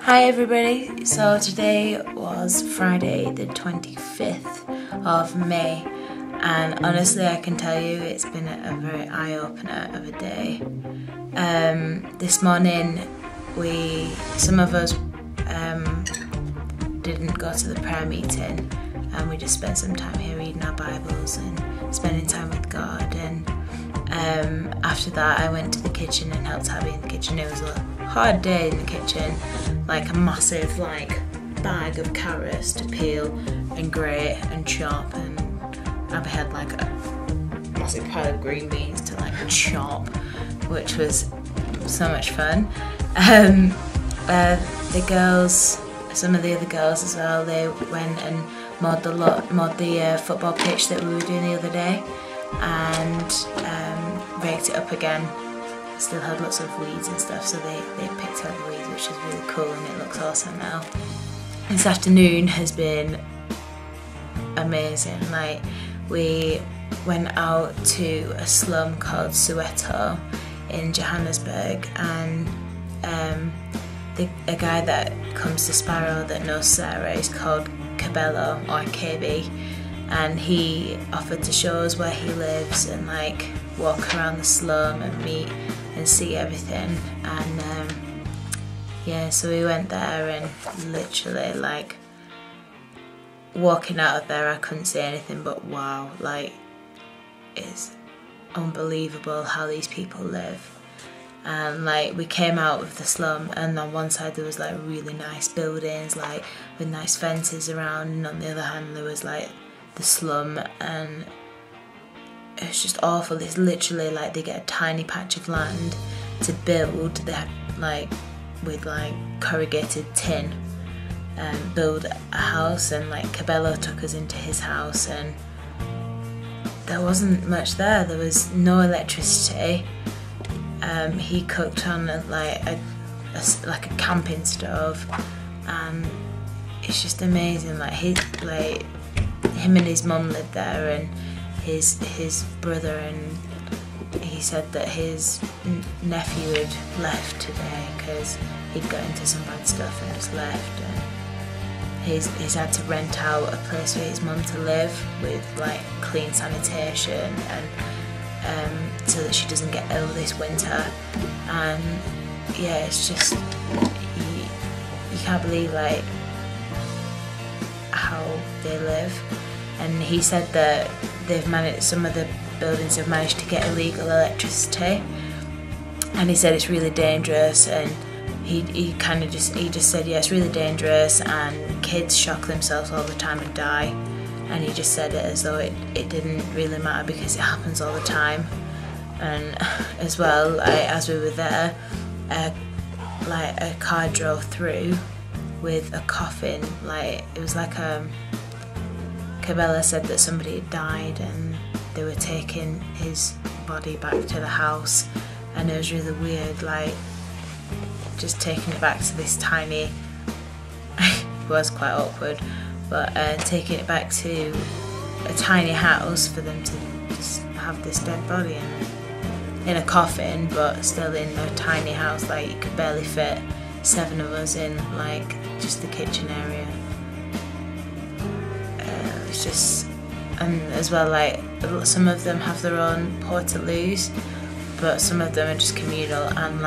Hi everybody, so today was Friday the 25th of May and honestly I can tell you it's been a very eye-opener of a day. This morning some of us didn't go to the prayer meeting and we just spent some time here reading our Bibles and spending time with God, and after that I went to the kitchen and helped Abby in the kitchen. It was a hard day in the kitchen, like a massive bag of carrots to peel and grate and chop, and Abby had like a massive pile of green beans to chop, which was so much fun. The girls, some of the other girls as well, they went and mowed the football pitch that we were doing the other day and raked it up again. Still had lots of weeds and stuff, so they picked out the weeds, which is really cool and it looks awesome now. This afternoon has been amazing. We went out to a slum called Soweto in Johannesburg, and a guy that comes to Sparrow that knows Sarah is called Cabello, or KB, and he offered to show us where he lives and walk around the slum and meet and see everything. And yeah, so we went there and literally walking out of there I couldn't say anything but wow, it's unbelievable how these people live. And we came out of the slum and on one side there was really nice buildings with nice fences around, and on the other hand there was the slum, and it was just awful. It's literally they get a tiny patch of land to build. They had with corrugated tin build a house, and Cabello took us into his house and there wasn't much there. There was no electricity. He cooked on a camping stove, and it's just amazing. Him and his mum lived there, and his brother, and he said that his nephew had left today because he'd got into some bad stuff and just left, and he's had to rent out a place for his mum to live with clean sanitation and so that she doesn't get ill this winter. And yeah, it's just you can't believe how they live. And he said that some of the buildings have managed to get illegal electricity, and he said it's really dangerous, and he just said, yeah, it's really dangerous and kids shock themselves all the time and die. And he just said it as though it didn't really matter because it happens all the time. And as well, as we were there, a car drove through with a coffin. It was Cabela said that somebody had died and they were taking his body back to the house, and it was really weird, just taking it back to this tiny it was quite awkward, but taking it back to a tiny house for them to just have this dead body in a coffin, but still in a tiny house. You could barely fit 7 of us in just the kitchen area. It's just, and as well some of them have their own portaloos, but some of them are just communal, and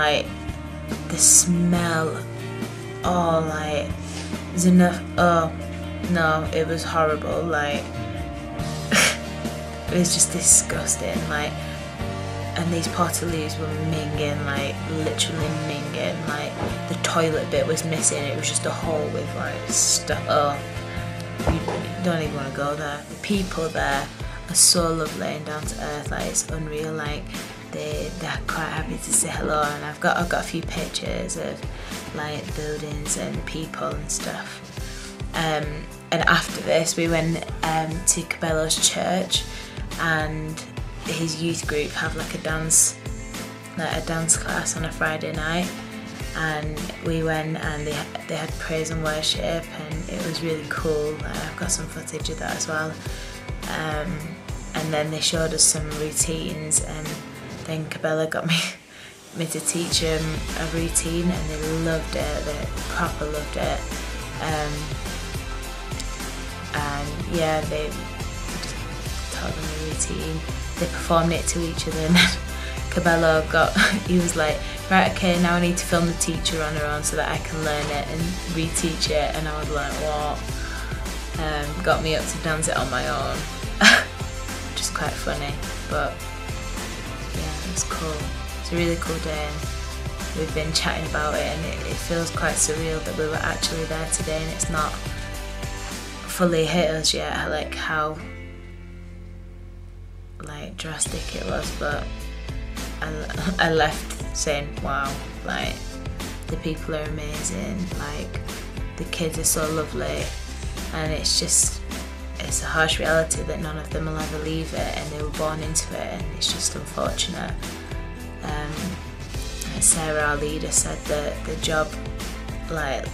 the smell, there's enough, no, it was horrible. It was just disgusting. And these portaloos were minging, literally minging. The toilet bit was missing. It was just a hole with stuff. Oh, you don't even want to go there. The people there are so lovely and down to earth. It's unreal. They're quite happy to say hello, and I've got a few pictures of buildings and people and stuff. And after this we went to Cabello's church, and his youth group have a dance class on a Friday night, and we went and they had praise and worship, and it was really cool. I've got some footage of that as well. And then they showed us some routines, and then Cabella got me me to teach them a routine, and they loved it. They proper loved it. And yeah, they just taught them the routine. They performed it to each other, and then Cabello he was like, right, okay, now I need to film the teacher on her own so that I can learn it and reteach it. And I was like, what? Got me up to dance it on my own. Which is quite funny, but yeah, it was cool. It's a really cool day, and we've been chatting about it, and it feels quite surreal that we were actually there today, and it's not fully hit us yet, like how like drastic it was. But I left saying, wow, like the people are amazing, like the kids are so lovely, and it's a harsh reality that none of them will ever leave it, and they were born into it, and it's just unfortunate. Sarah, our leader, said that the job, like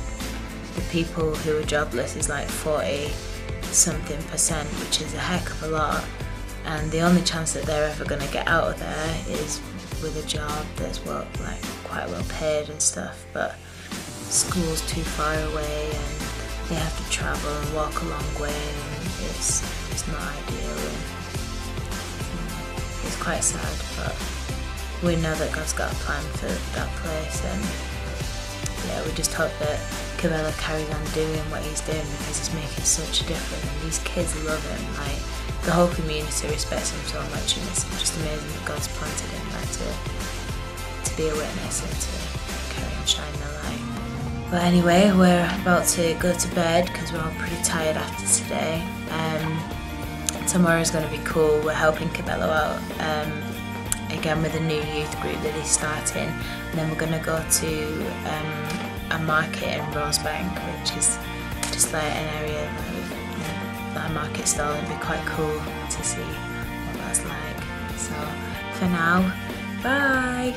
the people who are jobless is like 40-something%, which is a heck of a lot, and the only chance that they're ever going to get out of there is with a job that's like quite well paid and stuff. But school's too far away, and they have to travel and walk a long way, and it's not ideal, and it's quite sad, but we know that God's got a plan for that place, and yeah, we just hope that Cabello carries on doing what he's doing, because he's making such a difference, and these kids love him. Like the whole community respects him so much, and it's just amazing that God's planted him there to be a witness and to carry on shining the light. But anyway, we're about to go to bed because we're all pretty tired after today. Tomorrow's going to be cool. We're helping Cabello out again with a new youth group that he's starting, and then we're going to go to a market in Rosebank, which is just like an area like a market stall. It'd be quite cool to see what that's like. So for now, bye.